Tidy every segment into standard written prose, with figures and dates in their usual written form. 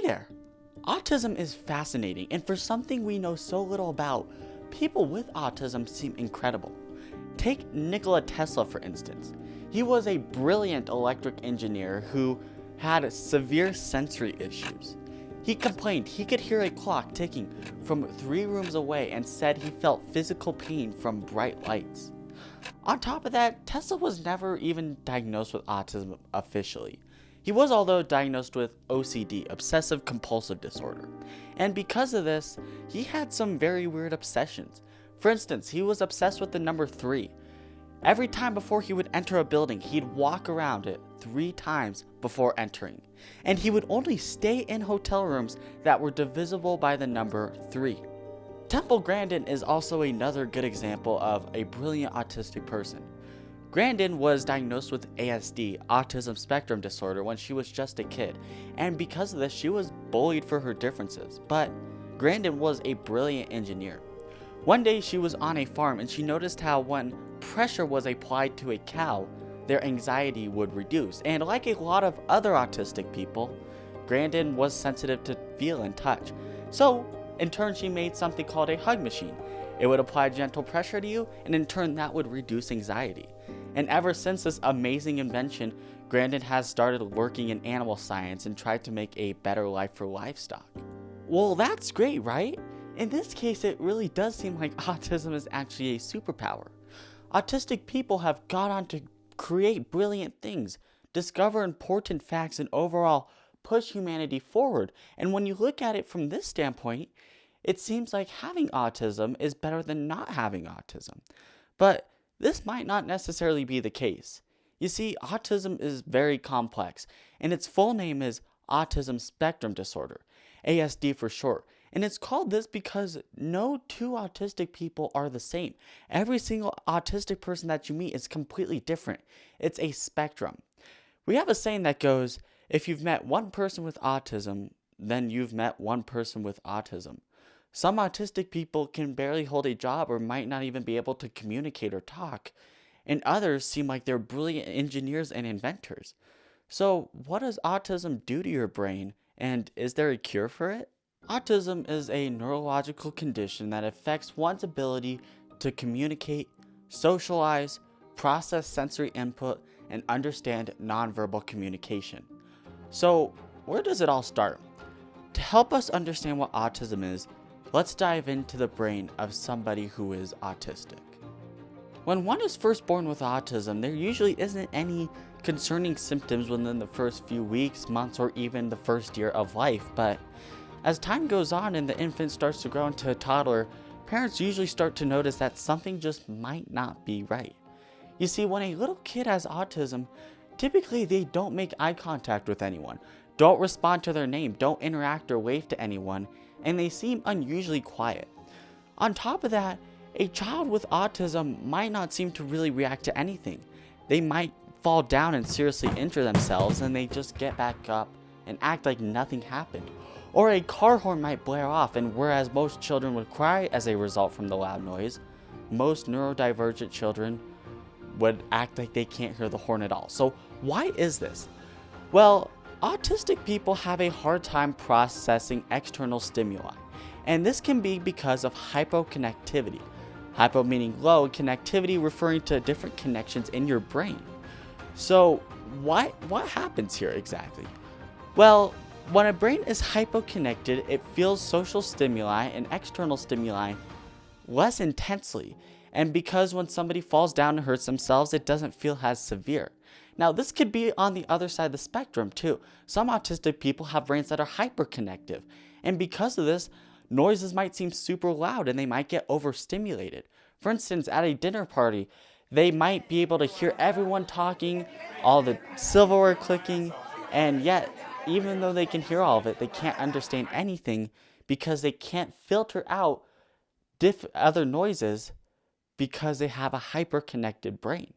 there! Autism is fascinating, and for something we know so little about, people with autism seem incredible. Take Nikola Tesla for instance. He was a brilliant electric engineer who had severe sensory issues. He complained he could hear a clock ticking from 3 rooms away and said he felt physical pain from bright lights. On top of that, Tesla was never even diagnosed with autism officially. He was, although, diagnosed with OCD, obsessive compulsive disorder. And because of this, he had some very weird obsessions. For instance, he was obsessed with the number 3. Every time before he would enter a building, he'd walk around it 3 times before entering. And he would only stay in hotel rooms that were divisible by the number 3. Temple Grandin is also another good example of a brilliant autistic person. Grandin was diagnosed with ASD, Autism Spectrum Disorder, when she was just a kid, and because of this, she was bullied for her differences. But Grandin was a brilliant engineer. One day she was on a farm and she noticed how when pressure was applied to a cow, their anxiety would reduce. And like a lot of other autistic people, Grandin was sensitive to feel and touch. So, in turn, she made something called a hug machine. It would apply gentle pressure to you, and in turn, that would reduce anxiety. And ever since this amazing invention, Grandin has started working in animal science and tried to make a better life for livestock. Well, that's great, right? In this case, it really does seem like autism is actually a superpower. Autistic people have gone on to create brilliant things, discover important facts, and overall push humanity forward. And when you look at it from this standpoint, it seems like having autism is better than not having autism. But this might not necessarily be the case. You see, autism is very complex, and its full name is Autism Spectrum Disorder, ASD for short. And it's called this because no 2 autistic people are the same. Every single autistic person that you meet is completely different. It's a spectrum. We have a saying that goes, if you've met one person with autism, then you've met one person with autism. Some autistic people can barely hold a job or might not even be able to communicate or talk, and others seem like they're brilliant engineers and inventors. So, what does autism do to your brain, and is there a cure for it? Autism is a neurological condition that affects one's ability to communicate, socialize, process sensory input, and understand nonverbal communication. So, where does it all start? To help us understand what autism is, let's dive into the brain of somebody who is autistic. When one is first born with autism, there usually isn't any concerning symptoms within the first few weeks, months, or even the first year of life. But as time goes on and the infant starts to grow into a toddler, parents usually start to notice that something just might not be right. You see, when a little kid has autism, typically they don't make eye contact with anyone, don't respond to their name, don't interact or wave to anyone, and they seem unusually quiet. On top of that, a child with autism might not seem to really react to anything. They might fall down and seriously injure themselves, and they just get back up and act like nothing happened. Or a car horn might blare off, and whereas most children would cry as a result from the loud noise, most neurodivergent children would act like they can't hear the horn at all. So why is this? Well, autistic people have a hard time processing external stimuli, and this can be because of hypoconnectivity. Hypo meaning low, connectivity referring to different connections in your brain. So what happens here exactly? Well, when a brain is hypoconnected, it feels social stimuli and external stimuli less intensely, and because when somebody falls down and hurts themselves, it doesn't feel as severe. Now, this could be on the other side of the spectrum too. Some autistic people have brains that are hyperconnective, and because of this, noises might seem super loud and they might get overstimulated. For instance, at a dinner party, they might be able to hear everyone talking, all the silverware clicking, and yet, even though they can hear all of it, they can't understand anything because they can't filter out other noises because they have a hyper-connected brain.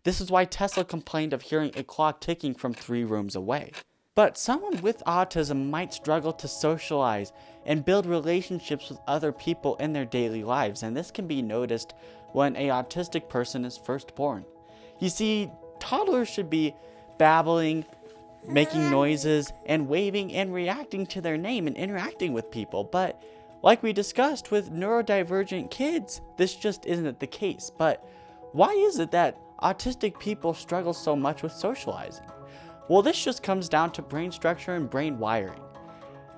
This is why Tesla complained of hearing a clock ticking from 3 rooms away. But someone with autism might struggle to socialize and build relationships with other people in their daily lives, and this can be noticed when an autistic person is first born. You see, toddlers should be babbling, making noises and waving and reacting to their name and interacting with people. But like we discussed with neurodivergent kids, this just isn't the case. But why is it that autistic people struggle so much with socializing? Well, this just comes down to brain structure and brain wiring.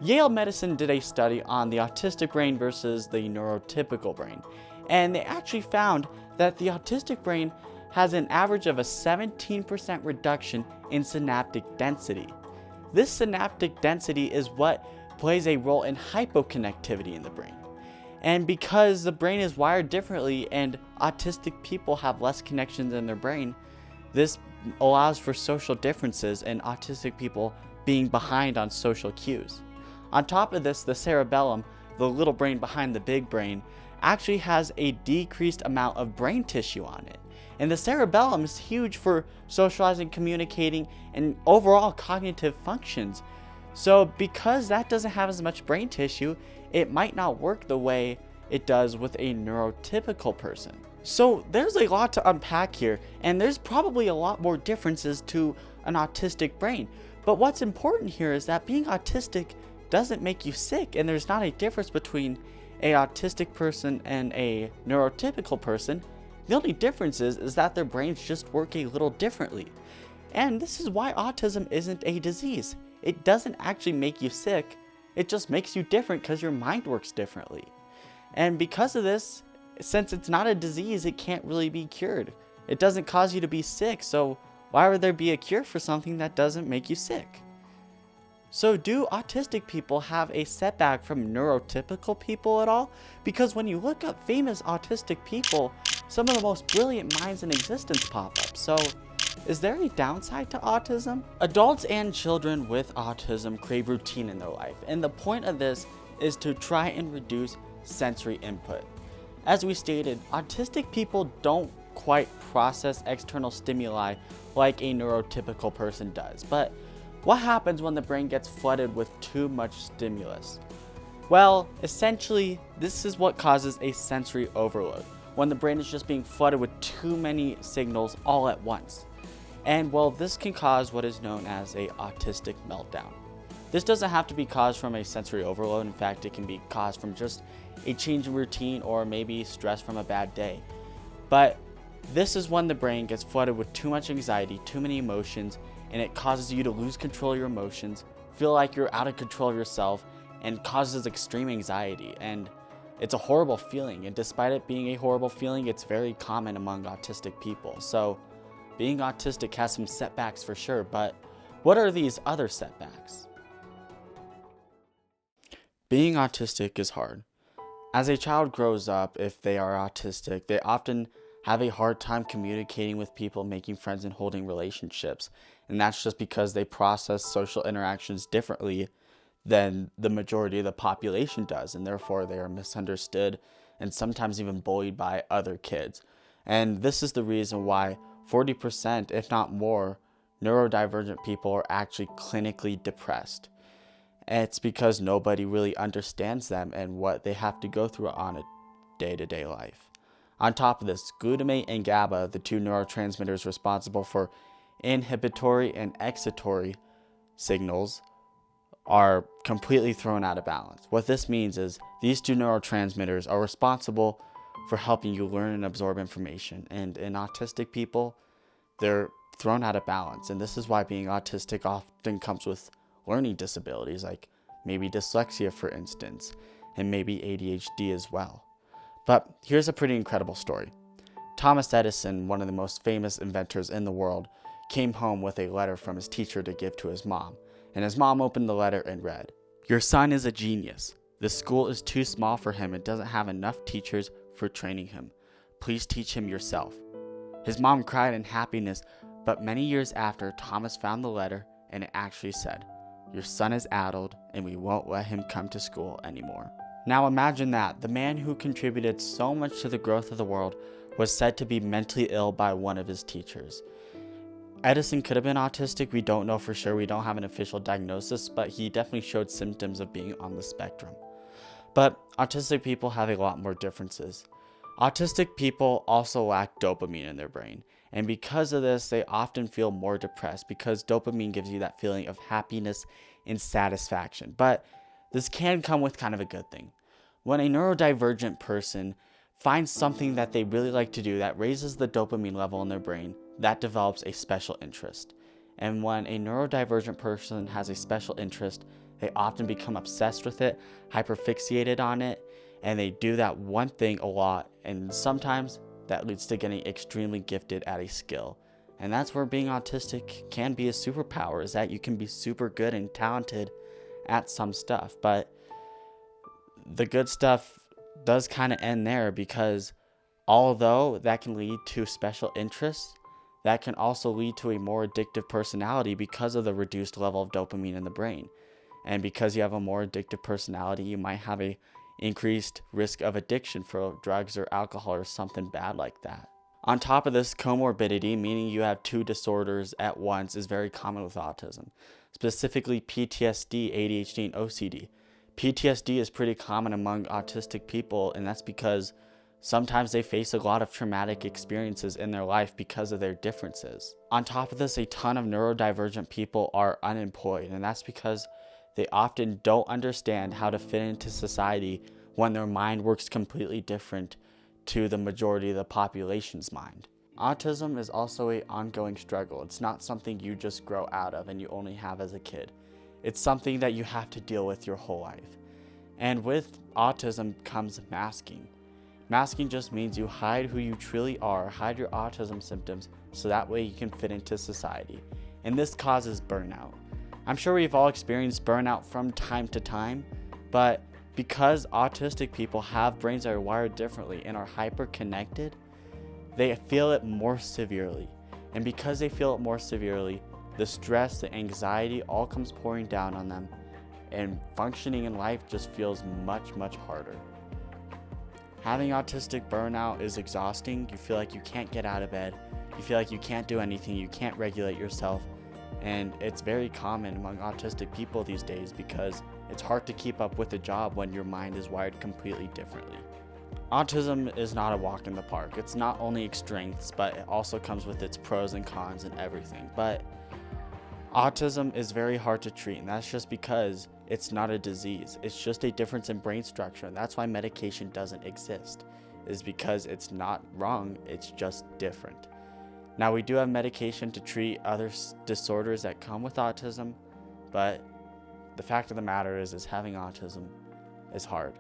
Yale Medicine did a study on the autistic brain versus the neurotypical brain, and they actually found that the autistic brain has an average of a 17% reduction in synaptic density. This synaptic density is what plays a role in hypoconnectivity in the brain. And because the brain is wired differently and autistic people have less connections in their brain, this allows for social differences and autistic people being behind on social cues. On top of this, the cerebellum, the little brain behind the big brain, actually has a decreased amount of brain tissue on it. And the cerebellum is huge for socializing, communicating, and overall cognitive functions. So because that doesn't have as much brain tissue, it might not work the way it does with a neurotypical person. So there's a lot to unpack here, and there's probably a lot more differences to an autistic brain. But what's important here is that being autistic doesn't make you sick, and there's not a difference between an autistic person and a neurotypical person. The only difference is that their brains just work a little differently. And this is why autism isn't a disease. It doesn't actually make you sick, it just makes you different because your mind works differently. And because of this, since it's not a disease, it can't really be cured. It doesn't cause you to be sick, so why would there be a cure for something that doesn't make you sick? So do autistic people have a setback from neurotypical people at all? Because when you look up famous autistic people, some of the most brilliant minds in existence pop up. So is there a downside to autism? Adults and children with autism crave routine in their life, and the point of this is to try and reduce sensory input. As we stated, autistic people don't quite process external stimuli like a neurotypical person does. But what happens when the brain gets flooded with too much stimulus? Well, essentially, this is what causes a sensory overload, when the brain is just being flooded with too many signals all at once. And well, this can cause what is known as a autistic meltdown. This doesn't have to be caused from a sensory overload. In fact, it can be caused from just a change in routine or maybe stress from a bad day. But this is when the brain gets flooded with too much anxiety, too many emotions, and it causes you to lose control of your emotions, feel like you're out of control of yourself, and causes extreme anxiety. And it's a horrible feeling, and despite it being a horrible feeling, it's very common among autistic people. So being autistic has some setbacks for sure, but what are these other setbacks? Being autistic is hard. As a child grows up, if they are autistic, they often have a hard time communicating with people, making friends, and holding relationships. And that's just because they process social interactions differently than the majority of the population does, and therefore they are misunderstood and sometimes even bullied by other kids. And this is the reason why 40%, if not more, neurodivergent people are actually clinically depressed. And it's because nobody really understands them and what they have to go through on a day-to-day life. On top of this, glutamate and GABA, the two neurotransmitters responsible for inhibitory and excitatory signals, are completely thrown out of balance. What this means is these two neurotransmitters are responsible for helping you learn and absorb information. And in autistic people, they're thrown out of balance. And this is why being autistic often comes with learning disabilities, like maybe dyslexia, for instance, and maybe ADHD as well. But here's a pretty incredible story. Thomas Edison, one of the most famous inventors in the world, came home with a letter from his teacher to give to his mom. And his mom opened the letter and read, "Your son is a genius. The school is too small for him and doesn't have enough teachers for training him. Please teach him yourself." His mom cried in happiness, but many years after, Thomas found the letter and it actually said, "Your son is addled and we won't let him come to school anymore." Now imagine that. The man who contributed so much to the growth of the world was said to be mentally ill by one of his teachers. Edison could have been autistic. We don't know for sure. We don't have an official diagnosis, but he definitely showed symptoms of being on the spectrum. But autistic people have a lot more differences. Autistic people also lack dopamine in their brain, And because of this, they often feel more depressed because dopamine gives you that feeling of happiness and satisfaction. But this can come with kind of a good thing. When a neurodivergent person finds something that they really like to do that raises the dopamine level in their brain, that develops a special interest. And when a neurodivergent person has a special interest, they often become obsessed with it, hyperfixated on it, and they do that one thing a lot, and sometimes that leads to getting extremely gifted at a skill. And that's where being autistic can be a superpower, is that you can be super good and talented at some stuff. But the good stuff does kind of end there, because although that can lead to special interests, that can also lead to a more addictive personality because of the reduced level of dopamine in the brain. And because you have a more addictive personality, you might have a increased risk of addiction for drugs or alcohol or something bad like that. On top of this, comorbidity, meaning you have two disorders at once, is very common with autism, specifically PTSD, ADHD, and OCD. PTSD is pretty common among autistic people, and that's because sometimes they face a lot of traumatic experiences in their life because of their differences. On top of this, a ton of neurodivergent people are unemployed, and that's because they often don't understand how to fit into society when their mind works completely different to the majority of the population's mind. Autism is also an ongoing struggle. It's not something you just grow out of and you only have as a kid. It's something that you have to deal with your whole life. And with autism comes masking. Masking just means you hide who you truly are, hide your autism symptoms, so that way you can fit into society. And this causes burnout. I'm sure we've all experienced burnout from time to time, but because autistic people have brains that are wired differently and are hyper-connected, they feel it more severely. And because they feel it more severely, the stress, the anxiety all comes pouring down on them, and functioning in life just feels much, much harder. Having autistic burnout is exhausting. You feel like you can't get out of bed. You feel like you can't do anything. You can't regulate yourself. And it's very common among autistic people these days because it's hard to keep up with a job when your mind is wired completely differently. Autism is not a walk in the park. It's not only its strengths, but it also comes with its pros and cons and everything. But autism is very hard to treat, and that's just because it's not a disease. It's just a difference in brain structure, and that's why medication doesn't exist, is because it's not wrong, it's just different. Now, we do have medication to treat other disorders that come with autism, but the fact of the matter is having autism is hard.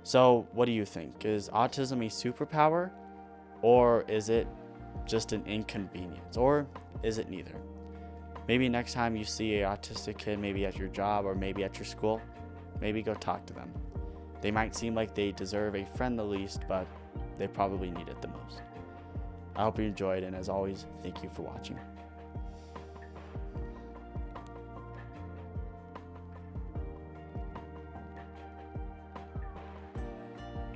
So, what do you think? Is autism a superpower, or is it just an inconvenience, or is it neither? Maybe next time you see an autistic kid, maybe at your job or maybe at your school, maybe go talk to them. They might seem like they deserve a friend the least, but they probably need it the most. I hope you enjoyed, and as always, thank you for watching.